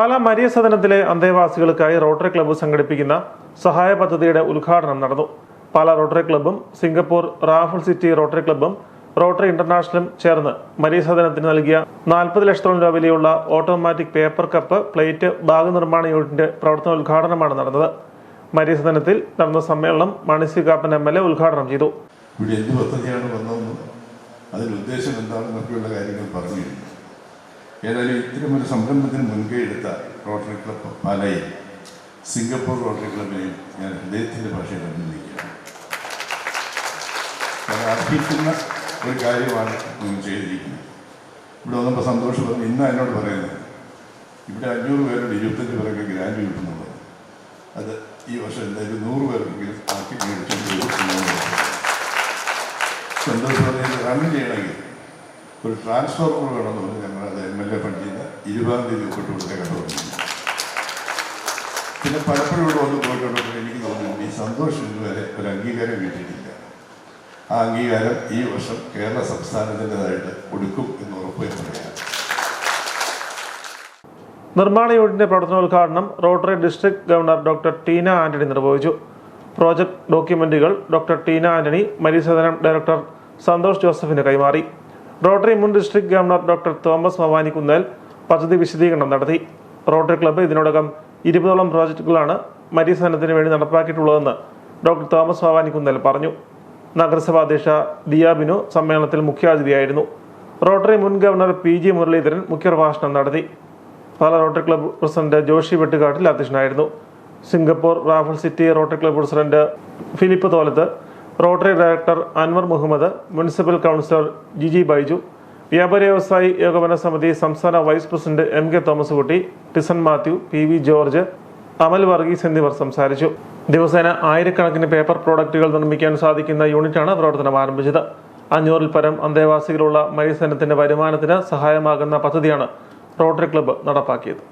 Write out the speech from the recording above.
പാലാ മരിയ സദനത്തിലെ അന്തേവാസികൾക്കായി rotary club സംഘടിപ്പിക്കുന്ന സഹായ പദ്ധതിയുടെ ഉദ്ഘാടനം നടന്നു. പാലാ റോട്ടറി ക്ലബ്ബും സിംഗപ്പൂർ റാഫൽ സിറ്റി റോട്ടറി ക്ലബ്ബും റോട്ടറി ഇന്റർനാഷണലും ചേർന്ന് മരിയ സദനത്തിന് നൽകിയ 40 ലക്ഷത്തോളം രൂപ വിലയുള്ള automatic paper cup, plate, bag നിർമ്മാണ യൂണിറ്റിന്റെ പ്രവർത്തനോദ്ഘാടനമാണ് നടന്നത്. മരിയ സദനത്തിൽ നടന്ന സമ്മേളനം മണി കാപ്പൻ MLA ഉദ്ഘാടനം ചെയ്തു. ഇവിടെ എന്ത് പദ്ധതിയാണ് വന്നതെന്നും അതിന്റെ ഉദ്ദേശം എന്താണെന്നൊക്കെയുള്ള കാര്യങ്ങൾ പറഞ്ഞിരുന്നു. ഏതായാലും ഇത്തരമൊരു സംരംഭത്തിന് മുൻകൈ എടുത്ത റോട്ടറി ക്ലബ്ബ് പാലയിൽ സിംഗപ്പൂർ റോട്ടറി ക്ലബിനെയും ഞാൻ ഹൃദയത്തിൻ്റെ ഭാഷയിൽ അഭിനന്ദിക്കുകയാണ്. ഞാൻ അർഹിക്കുന്ന ഒരു കാര്യമാണ് നിങ്ങൾ ചെയ്തിരിക്കുന്നത്. ഇവിടെ വന്നപ്പോൾ സന്തോഷം പറഞ്ഞു. ഇന്ന് എന്നോട് പറയുന്നത് ഇവിടെ 500 പേരുടെ 25 പേർക്ക് ഗ്രാൻഡ് കിട്ടുന്നുള്ളത്. അത് ഈ വർഷം എന്തായാലും 100 പേർക്കെങ്കിലും ആക്കി മേടിച്ചുകൊണ്ട് സന്തോഷം പറഞ്ഞത് റൺ ചെയ്യണമെങ്കിൽ ഒരു ട്രാൻസ്ഫോർമർ വേണമെന്ന് പറഞ്ഞ് ഞങ്ങളത് MLA ഫണ്ട് ചെയ്ത 20-ാം തീയതി ഒപ്പിട്ട് കൊടുത്തേ കണ്ടുപിടിക്കുന്നു. പിന്നെ പലപ്പോഴും ഇവിടെ വന്ന് പോയിട്ടുള്ളപ്പോൾ എനിക്ക് തോന്നുന്നു ഈ സന്തോഷം ഇതുവരെ ഒരു അംഗീകാരം കിട്ടിയിട്ടില്ല. ആ അംഗീകാരം ഈ വർഷം കേരള സംസ്ഥാനത്തിൻ്റെതായിട്ട് കൊടുക്കും എന്ന് ഉറപ്പുവരുത്തുകയാണ്. നിർമ്മാണ യൂണിറ്റിന്റെ പ്രവർത്തനോദ്ഘാടനം rotary district governor doctor Teena Antony നിർവഹിച്ചു. പ്രോജക്ട് ഡോക്യുമെന്റുകൾ ഡോക്ടർ ടീന ആന്റണി മരിയ സദനം ഡയറക്ടർ സന്തോഷ് ജോസഫിന് കൈമാറി. റോട്ടറി മുൻ district governor doctor Thomas Mavanikunnel പദ്ധതി വിശദീകരണം നടത്തി. റോട്ടറി ക്ലബ്ബ് ഇതിനോടകം 20ഓളം പ്രോജക്റ്റുകളാണ് മരിയ സദനത്തിന് വേണ്ടി നടപ്പാക്കിയിട്ടുള്ളതെന്ന് ഡോക്ടർ തോമസ് മവാനിക്കുന്നേൽ പറഞ്ഞു. നഗരസഭാ അധ്യക്ഷ ദിയ ബിനു സമ്മേളനത്തിൽ മുഖ്യാതിഥിയായിരുന്നു. റോട്ടറി മുൻ ഗവർണർ PG മുരളീധരൻ മുഖ്യപ്രഭാഷണം നടത്തി. Pala rotary club president Joshy Vettukattil അധ്യക്ഷനായിരുന്നു. Singapore Raffles city rotary club president Philip Tholath, rotary director Anwar Muhammad, municipal councillor Jiji Baiju, വ്യാപാരി വ്യവസായി ഏകോപന സമിതി സംസ്ഥാന വൈസ് പ്രസിഡന്റ് MK തോമസ് കുട്ടി, ടിസൺ മാത്യു, PV ജോർജ്, അമൽ വർഗീസ് എന്നിവർ സംസാരിച്ചു. ദിവസേന ആയിരക്കണക്കിന് പേപ്പർ പ്രോഡക്റ്റുകൾ നിർമ്മിക്കാൻ സാധിക്കുന്ന യൂണിറ്റാണ് പ്രവർത്തനം ആരംഭിച്ചത്. 500-ൽ പരം അന്തേവാസികളുള്ള മരിയ സദനത്തിന്റെ വരുമാനത്തിന് സഹായമാകുന്ന പദ്ധതിയാണ് റോട്ടറി ക്ലബ്ബ് നടപ്പാക്കിയത്.